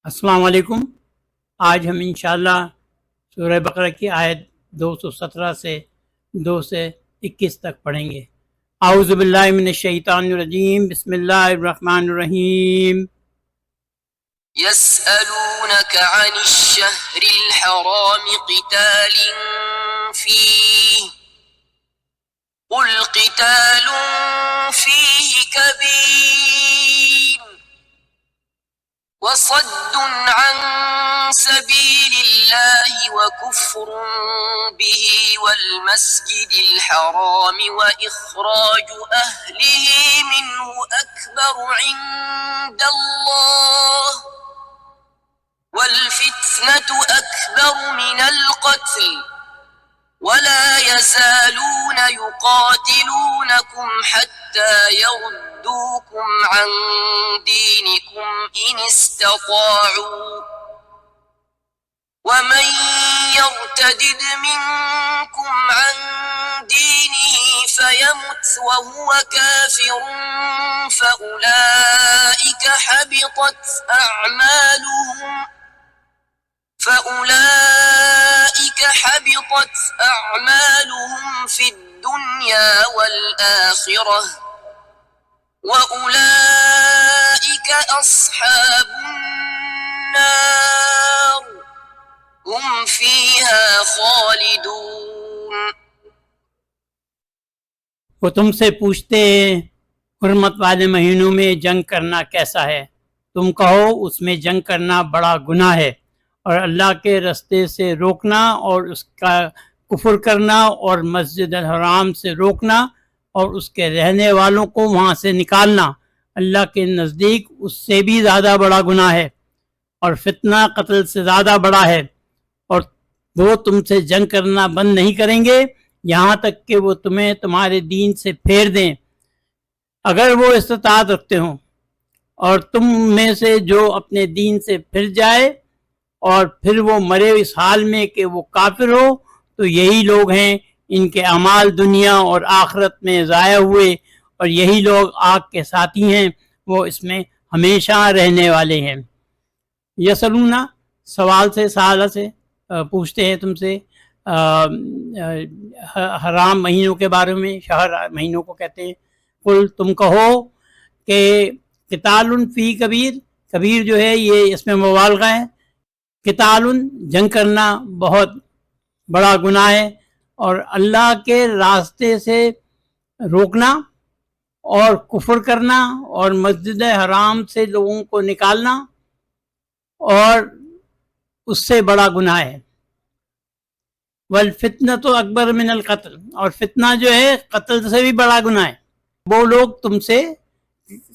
السلام علیکم۔ آج ہم انشاءاللہ سورہ بقرہ کی آیت 217 سے 221 تک پڑھیں گے۔ اعوذ باللہ من الشیطان الرجیم، بسم اللہ الرحمن الرحیم۔ يسألونك عن الشهر الحرام قتال فيه قل قتال فيه كبير وصد عن سبيل الله وكفر به والمسجد الحرام وإخراج أهله منه أكبر عند الله والفتنة أكبر من القتل ولا يزالون يقاتلونكم حتى يردوكم عن دينكم إن استطاعوا ومن يرتدد منكم عن دينه فيمت وهو كافر فأولئك حبطت أعمالهم في الدنيا والآخرة وأولئك أصحاب النار هم فيها خالدون۔ وہ تم سے پوچھتے ہیں حرمت والے مہینوں میں جنگ کرنا کیسا ہے؟ تم کہو اس میں جنگ کرنا بڑا گناہ ہے، اور اللہ کے رستے سے روکنا اور اس کا کفر کرنا اور مسجد الحرام سے روکنا اور اس کے رہنے والوں کو وہاں سے نکالنا اللہ کے نزدیک اس سے بھی زیادہ بڑا گناہ ہے، اور فتنہ قتل سے زیادہ بڑا ہے، اور وہ تم سے جنگ کرنا بند نہیں کریں گے یہاں تک کہ وہ تمہیں تمہارے دین سے پھیر دیں، اگر وہ استطاعت رکھتے ہوں۔ اور تم میں سے جو اپنے دین سے پھر جائے اور پھر وہ مرے اس حال میں کہ وہ کافر ہو، تو یہی لوگ ہیں ان کے اعمال دنیا اور آخرت میں ضائع ہوئے، اور یہی لوگ آگ کے ساتھی ہیں، وہ اس میں ہمیشہ رہنے والے ہیں۔ یسلونا سوال سے سالہ سے پوچھتے ہیں تم سے حرام مہینوں کے بارے میں، شہر مہینوں کو کہتے ہیں۔ قل تم کہو کہ قتال فی کبیر، کبیر جو ہے یہ اس میں مبالغہ ہے، قتال جنگ کرنا بہت بڑا گناہ ہے، اور اللہ کے راستے سے روکنا اور کفر کرنا اور مسجد حرام سے لوگوں کو نکالنا اور اس سے بڑا گناہ ہے۔ والفتنۃ اکبر من القتل، اور فتنہ جو ہے قتل سے بھی بڑا گناہ ہے۔ وہ لوگ تم سے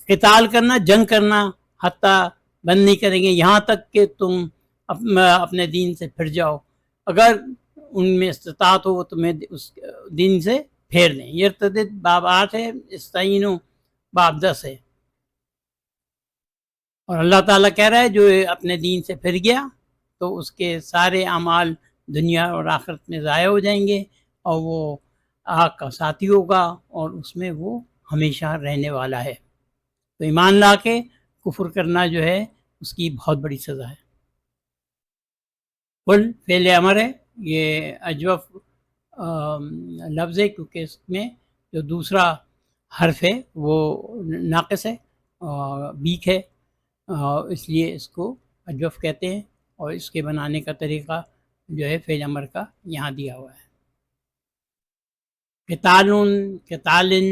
قتال کرنا، جنگ کرنا حتیٰ بند نہیں کریں گے یہاں تک کہ تم اپنے دین سے پھر جاؤ، اگر ان میں استطاعت ہو وہ تمہیں اس دین سے پھیر دیں۔ یرتدد باب 8 ہے، استعینو باب 10 ہے۔ اور اللہ تعالیٰ کہہ رہا ہے جو اپنے دین سے پھر گیا تو اس کے سارے اعمال دنیا اور آخرت میں ضائع ہو جائیں گے، اور وہ آگ کا ساتھی ہوگا اور اس میں وہ ہمیشہ رہنے والا ہے۔ تو ایمان لا کے کفر کرنا جو ہے اس کی بہت بڑی سزا ہے۔ قل فعل امر ہے، یہ اجوف لفظ ہے کیونکہ اس میں جو دوسرا حرف ہے وہ ناقص ہے، بیک ہے، اس لیے اس کو اجوف کہتے ہیں، اور اس کے بنانے کا طریقہ جو ہے فعل امر کا یہاں دیا ہوا ہے۔ قتالن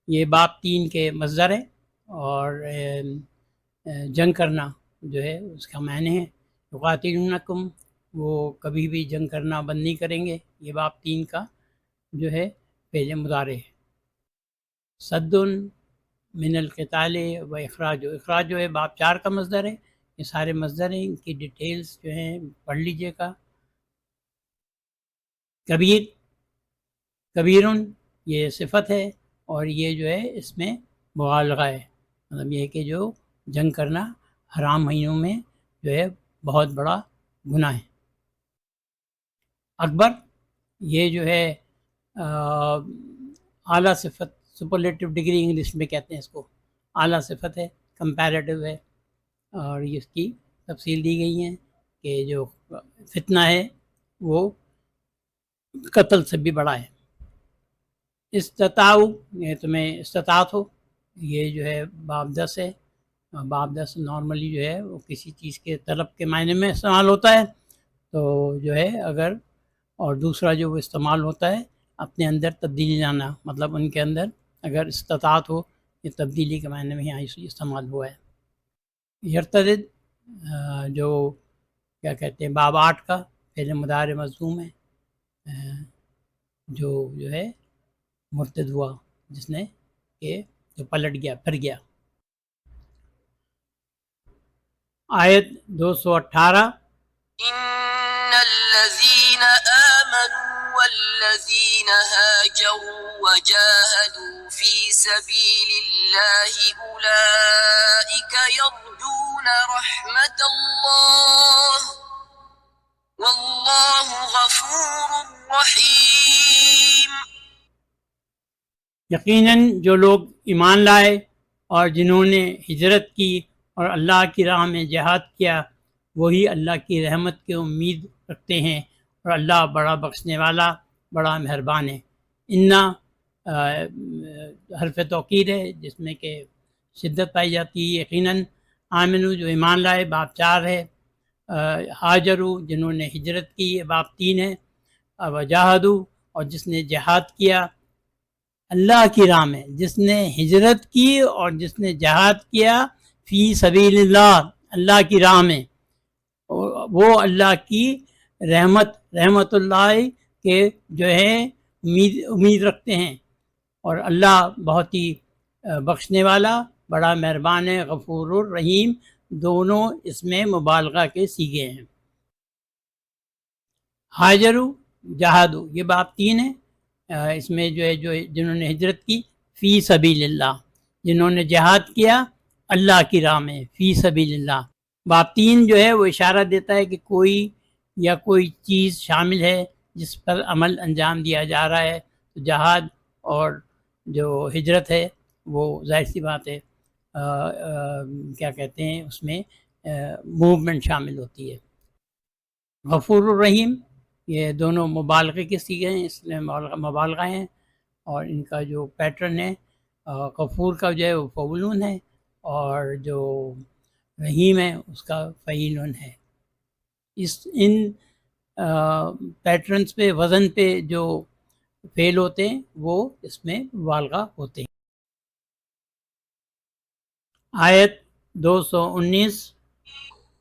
یہ باب 3 کے مصدر ہے، اور جنگ کرنا جو ہے اس کا معنی ہے یقاتلونکم، وہ کبھی بھی جنگ کرنا بند نہیں کریں گے، یہ باب 3 کا جو ہے فعل مضارع ہے۔ صد من القتال و اخراج، اخراج جو ہے باب 4 کا مصدر ہے۔ یہ سارے مصدر ہیں، ان کی ڈیٹیلز جو ہیں پڑھ لیجئے گا۔ کبیر، کبیرن یہ صفت ہے، اور یہ جو ہے اس میں مبالغہ ہے، مطلب یہ ہے کہ جو جنگ کرنا حرام مہینوں میں جو ہے بہت بڑا گناہ ہے۔ اکبر یہ جو ہے اعلیٰ صفت، سپرلیٹو ڈگری انگلش میں کہتے ہیں اس کو، اعلیٰ صفت ہے، کمپیریٹو ہے، اور اس کی تفصیل دی گئی ہیں کہ جو فتنہ ہے وہ قتل سے بھی بڑا ہے۔ استطاعو، یہ تمہیں استطاعت ہو، یہ جو ہے باب 10 ہے۔ باب 10 نارملی جو ہے وہ کسی چیز کے طلب کے معنی میں استعمال ہوتا ہے، تو جو ہے اگر اور دوسرا جو وہ استعمال ہوتا ہے اپنے اندر تبدیلی لانا، مطلب ان کے اندر اگر استطاعت ہو، یہ تبدیلی کے معنی میں یہاں استعمال ہوا ہے۔ یرتدد جو کیا کہتے ہیں باب 8 کا فعل مضارع مجزوم ہے، جو ہے مرتد ہوا، جس نے کہ جو پلٹ گیا، پھر گیا۔ آیت 218 إن الذين آمنوا والذين هاجروا وجاهدوا في سبيل الله أولئك يرجون رحمة الله والله غفور رحيم۔ یقیناً جو لوگ ایمان لائے اور جنہوں نے ہجرت کی اور اللہ کی راہ میں جہاد کیا، وہی اللہ کی رحمت کی امید رکھتے ہیں، اور اللہ بڑا بخشنے والا، بڑا مہربان ہے۔ انا حرف توکید ہے جس میں کہ شدت پائی جاتی ہے۔ یقیناً آمنو جو ایمان لائے، باب 4 ہے۔ ہاجرو جنہوں نے ہجرت کی، باب 3 ہے۔ وجاہدو اور جس نے جہاد کیا اللہ کی راہ میں، جس نے ہجرت کی اور جس نے جہاد کیا فی سبیل اللہ، اللہ کی راہ میں، وہ اللہ کی رحمت اللہ کے جو ہے امید رکھتے ہیں، اور اللہ بہت ہی بخشنے والا، بڑا مہربان ہے۔ غفور الرحیم دونوں اس میں مبالغہ کے صیغے ہیں۔ ہاجرو جہادو یہ باب 3 ہے۔ اس میں جو ہے جنہوں نے ہجرت کی فی سبیل اللہ، جنہوں نے جہاد کیا اللہ کی راہ میں فی سبیل اللہ۔ باب 3 جو ہے وہ اشارہ دیتا ہے کہ کوئی چیز شامل ہے جس پر عمل انجام دیا جا رہا ہے، تو جہاد اور جو ہجرت ہے وہ ظاہر سی بات ہے کیا کہتے ہیں اس میں موومنٹ شامل ہوتی ہے۔ غفور الرحیم یہ دونوں مبالغے کے صیغے ہیں، اس لیے مبالغہ ہیں، اور ان کا جو پیٹرن ہے غفور کا جو ہے وہ فعولون ہے، اور جو رحیم ہے اس کا فعیلون ہے۔ ان پیٹرنز پہ، وزن پہ جو فعل ہوتے ہیں وہ اس میں مبالغہ ہوتے ہیں۔ آیت 219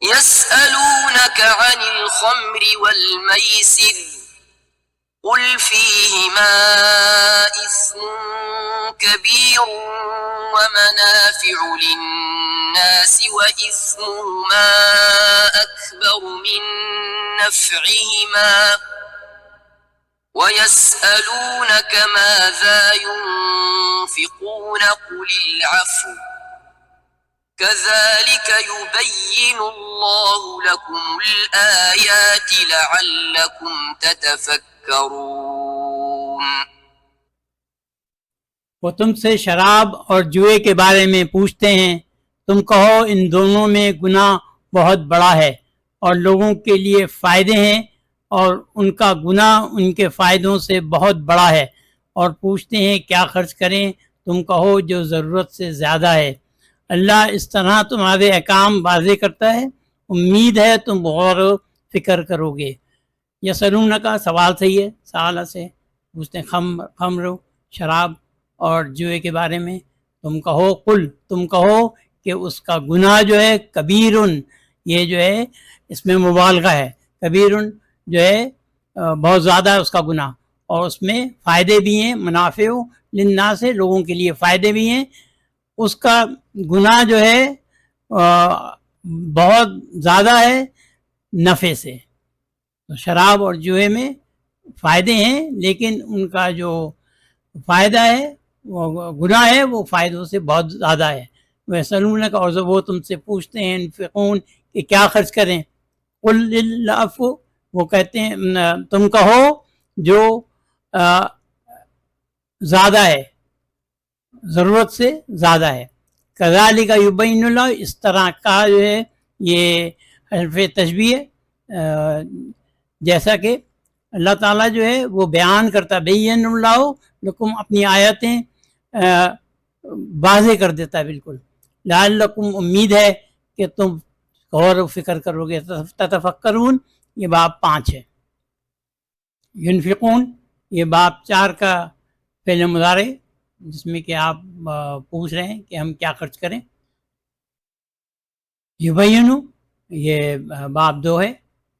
يسألونك عن الخمر والميسر قل فيهما إثم كبير ومنافع للناس وإثمهما أكبر من نفعهما ويسألونك ماذا ينفقون قل العفو كذلك يبين الله لكم الآيات لعلكم تتفكرون۔ وہ تم سے شراب اور جوئے کے بارے میں پوچھتے ہیں، تم کہو ان دونوں میں گناہ بہت بڑا ہے اور لوگوں کے لیے فائدے ہیں، اور ان کا گناہ ان کے فائدوں سے بہت بڑا ہے، اور پوچھتے ہیں کیا خرچ کریں، تم کہو جو ضرورت سے زیادہ ہے۔ اللہ اس طرح تمہارے احکام واضح کرتا ہے، امید ہے تم غور و فکر کرو گے۔ یسألون کا سوال صحیح ہے، سوال سے پوچھتے ہیں خمر شراب اور جوئے کے بارے میں، تم کہو کہ اس کا گناہ جو ہے کبیرن، یہ جو ہے اس میں مبالغہ ہے، کبیرن جو ہے بہت زیادہ ہے اس کا گناہ، اور اس میں فائدے بھی ہیں، منافع للناس سے لوگوں کے لیے فائدے بھی ہیں، اس کا گناہ جو ہے بہت زیادہ ہے نفع سے۔ تو شراب اور جوئے میں فائدے ہیں، لیکن ان کا جو فائدہ ہے وہ گناہ ہے وہ فائدوں سے بہت زیادہ ہے۔ ویسلون کا، اور جب وہ تم سے پوچھتے ہیں انفقون کہ کیا خرچ کریں، قل العفو وہ کہتے ہیں تم کہو جو زیادہ ہے، ضرورت سے زیادہ ہے۔ کذالک یبین اللہ، اس طرح کا جو ہے یہ حرف تشبیہ ہے، جیسا کہ اللہ تعالیٰ جو ہے وہ بیان کرتا، بین اللہ لکم، اپنی آیتیں واضح کر دیتا ہے بالکل. لعلکم، امید ہے کہ تم غور و فکر کرو گے. تتفکرون، یہ باب 5 ہے. ینفقون، یہ باب 4 کا فعل مضارع، جس میں کہ آپ پوچھ رہے ہیں کہ ہم کیا خرچ کریں. یبینو، یہ باب 2 ہے،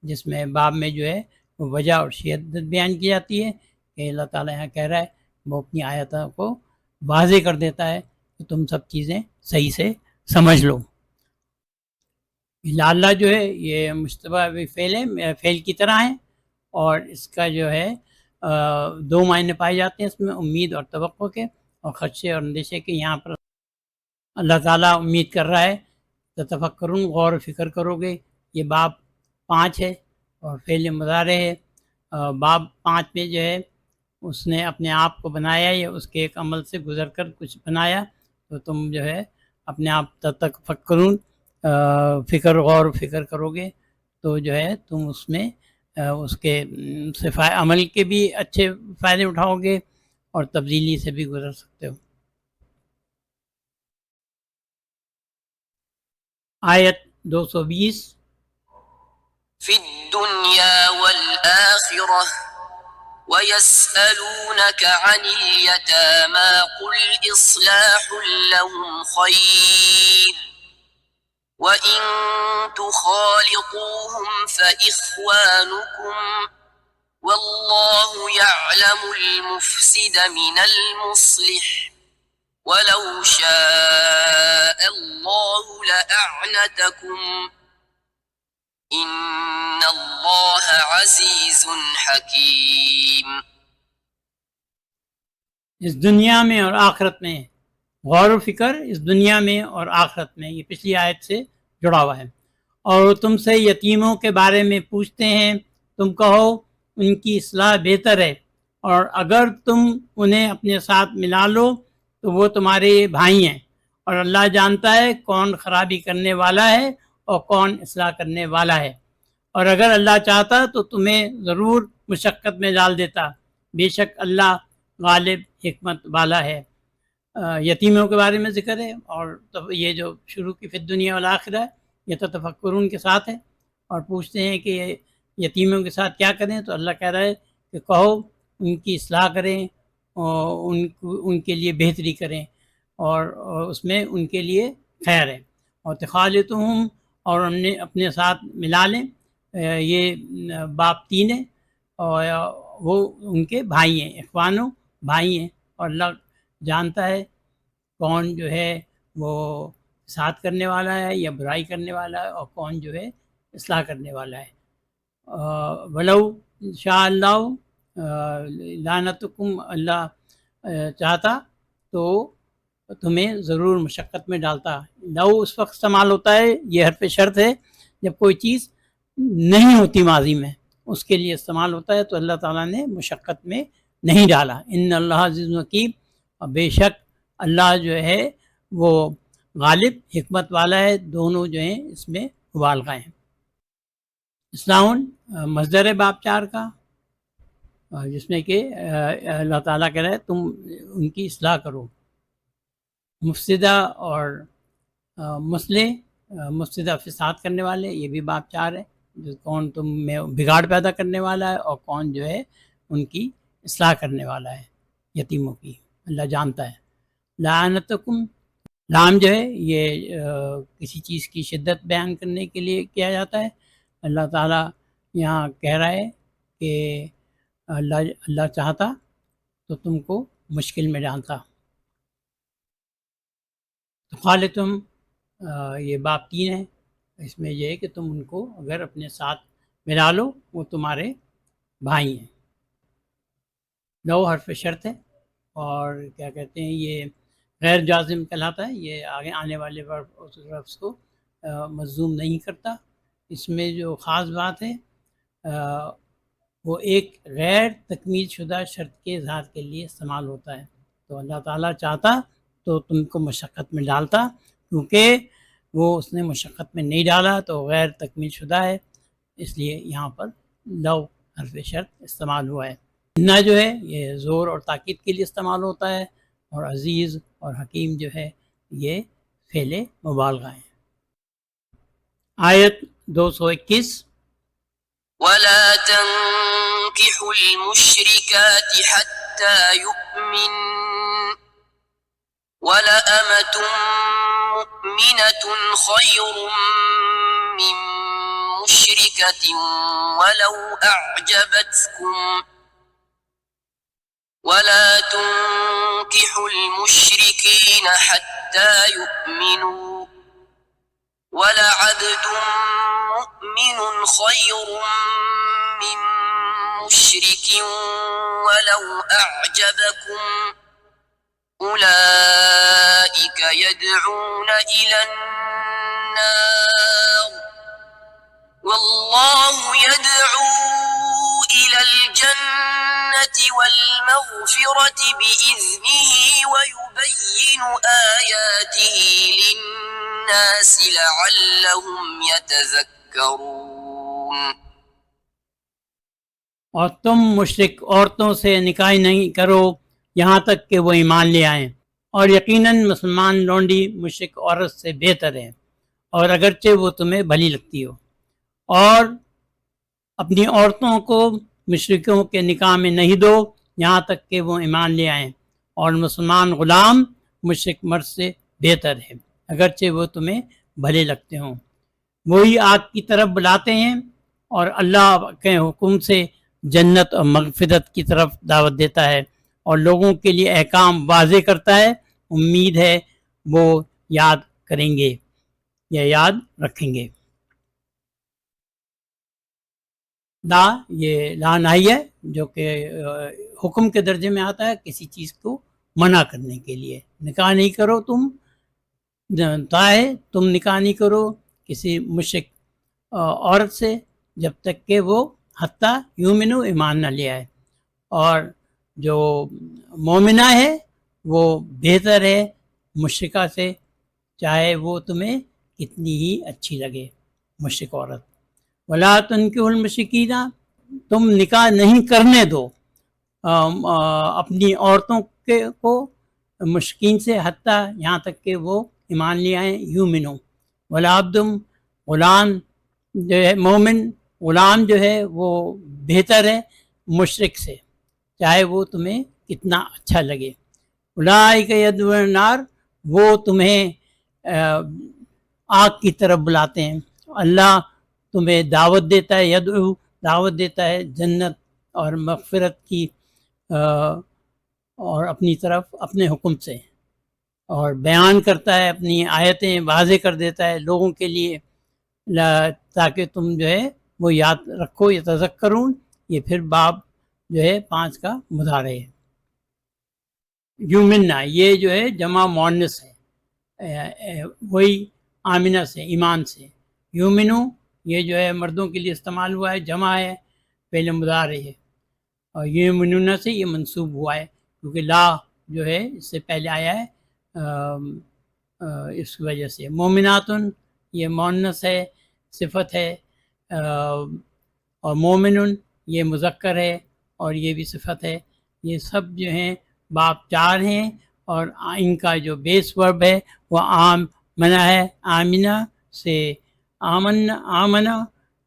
جس میں باب میں جو ہے وہ وجہ اور شدت بیان کی جاتی ہے کہ اللہ تعالیٰ یہاں کہہ رہا ہے وہ اپنی آیتوں کو واضح کر دیتا ہے کہ تم سب چیزیں صحیح سے سمجھ لو. اللہ جو ہے یہ مشتبہ فعل ہے، فعل کی طرح ہے، اور اس کا جو ہے 2 معنی پائے جاتے ہیں اس میں، امید اور توقع کے، اور خدشے اور اندیشے کے. یہاں پر اللہ تعالیٰ امید کر رہا ہے تتفکرون، غور و فکر کرو گے. یہ باب 5 ہے اور فعل مضارع ہے. باب 5 میں جو ہے اس نے اپنے آپ کو بنایا یا اس کے ایک عمل سے گزر کر کچھ بنایا، تو تم جو ہے اپنے آپ تتفکرون، فکر غور و فکر کرو گے تو جو ہے تم اس میں اس کے عمل کے بھی اچھے فائدے اٹھاؤ گے اور تبدیلی سے بھی گزر سکتے ہو. آیت 220. في الدنيا والآخرة ويسألونك عن اليتامى قل إصلاح لهم خير وإن تخالطوهم فإخوانكم والله يعلم المفسد من المصلح ولو شاء الله لأعنتكم ان اللہ عزیز حکیم. اس دنیا میں اور آخرت میں، غور و فکر اس دنیا میں اور آخرت میں، یہ پچھلی آیت سے جڑا ہوا ہے. اور تم سے یتیموں کے بارے میں پوچھتے ہیں، تم کہو ان کی اصلاح بہتر ہے، اور اگر تم انہیں اپنے ساتھ ملا لو تو وہ تمہارے بھائی ہیں، اور اللہ جانتا ہے کون خرابی کرنے والا ہے اور کون اصلاح کرنے والا ہے. اور اگر اللہ چاہتا تو تمہیں ضرور مشقت میں ڈال دیتا، بے شک اللہ غالب حکمت والا ہے. یتیموں کے بارے میں ذکر ہے، اور یہ جو شروع کی فی الدنیا والآخرہ ہے یہ تو تفکرون کے ساتھ ہے. اور پوچھتے ہیں کہ یتیموں کے ساتھ کیا کریں، تو اللہ کہہ رہا ہے کہ کہو ان کی اصلاح کریں اور ان کے لیے بہتری کریں، اور اس میں ان کے لیے خیر ہے. اور تخالطہم، اور ہم نے اپنے ساتھ ملا لیں، یہ باب 3 ہے، اور وہ ان کے بھائی ہیں، اخوانوں، بھائی ہیں. اور اللہ جانتا ہے کون جو ہے وہ ساتھ کرنے والا ہے یا برائی کرنے والا ہے، اور کون جو ہے اصلاح کرنے والا ہے. ولو شاء اللہ لعنتکم، اللہ چاہتا تو تمہیں ضرور مشقت میں ڈالتا. لو اس وقت استعمال ہوتا ہے، یہ حرف شرط ہے جب کوئی چیز نہیں ہوتی ماضی میں، اس کے لیے استعمال ہوتا ہے. تو اللہ تعالیٰ نے مشقت میں نہیں ڈالا. ان اللہ عزیز حکیم، اور بے شک اللہ جو ہے وہ غالب حکمت والا ہے. دونوں جو ہیں اس میں مبالغہ ہیں. اصلاح مصدر ہے باب 4 کا، جس میں کہ اللہ تعالیٰ کہہ رہا ہے تم ان کی اصلاح کرو. مفسدہ اور مفسدہ فساد کرنے والے، یہ بھی باب 4 ہے. کون تم میں بگاڑ پیدا کرنے والا ہے اور کون جو ہے ان کی اصلاح کرنے والا ہے یتیموں کی، اللہ جانتا ہے. لعنتکم، لام جو ہے یہ کسی چیز کی شدت بیان کرنے کے لیے کیا جاتا ہے. اللہ تعالیٰ یہاں کہہ رہا ہے کہ اللہ چاہتا تو تم کو مشکل میں ڈالتا. خالتم، یہ باب 3 ہے، اس میں یہ ہے کہ تم ان کو اگر اپنے ساتھ ملا لو وہ تمہارے بھائی ہیں. لو حرف شرط ہے، اور کیا کہتے ہیں یہ غیر جازم کہلاتا ہے. یہ آگے آنے والے لفظ کو مجزوم نہیں کرتا. اس میں جو خاص بات ہے وہ ایک غیر تکمیل شدہ شرط کے اظہار کے لیے استعمال ہوتا ہے. تو اللہ تعالیٰ چاہتا تو تم کو مشقت میں ڈالتا، کیونکہ وہ اس نے مشقت میں نہیں ڈالا تو غیر تکمیل شدہ ہے، اس لیے یہاں پر لو حرف شرط استعمال ہوا ہے۔ انّا جو ہے یہ زور اور تاکید کے لیے استعمال ہوتا ہے، اور عزیز اور حکیم جو ہے یہ فعل مبالغہ ہیں۔ آیت 221 ولا تنكحوا المشركات حتى يؤمن ولأمة مؤمنة خير من مشركة ولو أعجبتكم ولا تنكحوا المشركين حتى يؤمنوا ولعبد مؤمن خير من مشرك ولو أعجبكم أولئك يدعون إلى النار والله يدعو إلى الجنة والمغفرة بإذنه ويبين آياته للناس لعلهم يتذكرون۔ اور تم مشرک عورتوں سے نکاح نہیں کرو یہاں تک کہ وہ ایمان لے آئیں، اور یقیناً مسلمان لونڈی مشرک عورت سے بہتر ہے، اور اگرچہ وہ تمہیں بھلی لگتی ہو۔ اور اپنی عورتوں کو مشرکوں کے نکاح میں نہیں دو یہاں تک کہ وہ ایمان لے آئیں، اور مسلمان غلام مشرک مرد سے بہتر ہے اگرچہ وہ تمہیں بھلے لگتے ہوں۔ وہی آگ کی طرف بلاتے ہیں اور اللہ کے حکم سے جنت اور مغفرت کی طرف دعوت دیتا ہے، اور لوگوں کے لیے احکام واضح کرتا ہے۔ امید ہے وہ یاد کریں گے یا یاد رکھیں گے۔ لا یہ لا نہی ہے جو کہ حکم کے درجے میں آتا ہے کسی چیز کو منع کرنے کے لیے۔ نکاح نہیں کرو تم، تا ہے تم نکاح نہیں کرو کسی مشرک عورت سے جب تک کہ وہ حتیٰ یومنو ایمان نہ لے آئے، اور جو مومنہ ہے وہ بہتر ہے مشرکہ سے، چاہے وہ تمہیں کتنی ہی اچھی لگے مشرک عورت۔ ولا تنکحوا المشرکین، تم نکاح نہیں کرنے دو اپنی عورتوں کو مشرکین سے حتیٰ یہاں تک کہ وہ ایمان لے آئیں۔ یومنو ولا عبد، غلام جو ہے مومن غلام جو ہے وہ بہتر ہے مشرک سے، چاہے وہ تمہیں کتنا اچھا لگے۔ اولئک یدعون النار، وہ تمہیں آگ کی طرف بلاتے ہیں۔ اللہ تمہیں دعوت دیتا ہے، یدعو دعوت دیتا ہے جنت اور مغفرت کی اور اپنی طرف اپنے حکم سے، اور بیان کرتا ہے اپنی آیتیں واضح کر دیتا ہے لوگوں کے لیے تاکہ تم جو ہے وہ یاد رکھو۔ یتذکرون، یہ پھر باب جو ہے 5 کا مضارع ہے۔ یومنا یہ جو ہے جمع مؤنث ہے، وہی آمنہ سے ایمان سے۔ یومنو یہ جو ہے مردوں کے لیے استعمال ہوا ہے، جمع ہے، پہلے مضارع ہے، اور یومنون سے یہ منصوب ہوا ہے کیونکہ لا جو ہے اس سے پہلے آیا ہے، اس وجہ سے۔ مومناتن یہ مؤنث ہے، صفت ہے، اور مومنن یہ مذکر ہے اور یہ بھی صفت ہے۔ یہ سب جو ہیں باب 4 ہیں، اور ان کا جو بیس ورب ہے وہ آمنہ ہے، آمنہ سے آمنہ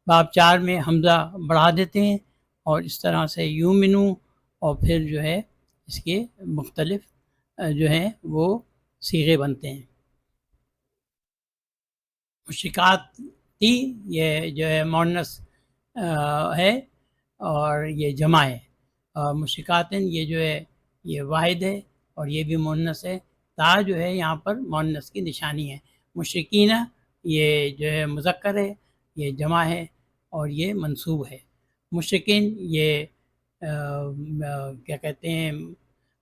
باب 4 میں حمزہ بڑھا دیتے ہیں، اور اس طرح سے یومنو، اور پھر جو ہے اس کے مختلف جو ہیں وہ صیغے بنتے ہیں۔ مشرکات تھی یہ جو ہے مؤنث ہے اور یہ جمع ہے، اور مشرکاتن یہ جو ہے یہ واحد ہے اور یہ بھی مؤنث ہے۔ تا جو ہے یہاں پر مؤنث کی نشانی ہے۔ مشرکین یہ جو ہے مذکر ہے، یہ جمع ہے اور یہ منصوب ہے۔ مشرکین یہ کیا کہتے ہیں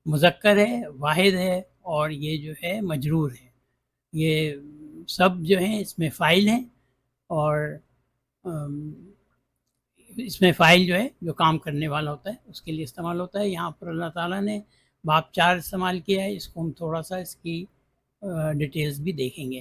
مذکر ہے، واحد ہے، اور یہ جو ہے مجرور ہے۔ یہ سب جو ہیں اس میں فاعل ہیں، اور اس میں فاعل جو ہے جو کام کرنے والا ہوتا ہے اس کے لیے استعمال ہوتا ہے۔ یہاں پر اللہ تعالیٰ نے باب 4 استعمال کیا ہے، اس کو ہم تھوڑا سا اس کی ڈیٹیلز بھی دیکھیں گے۔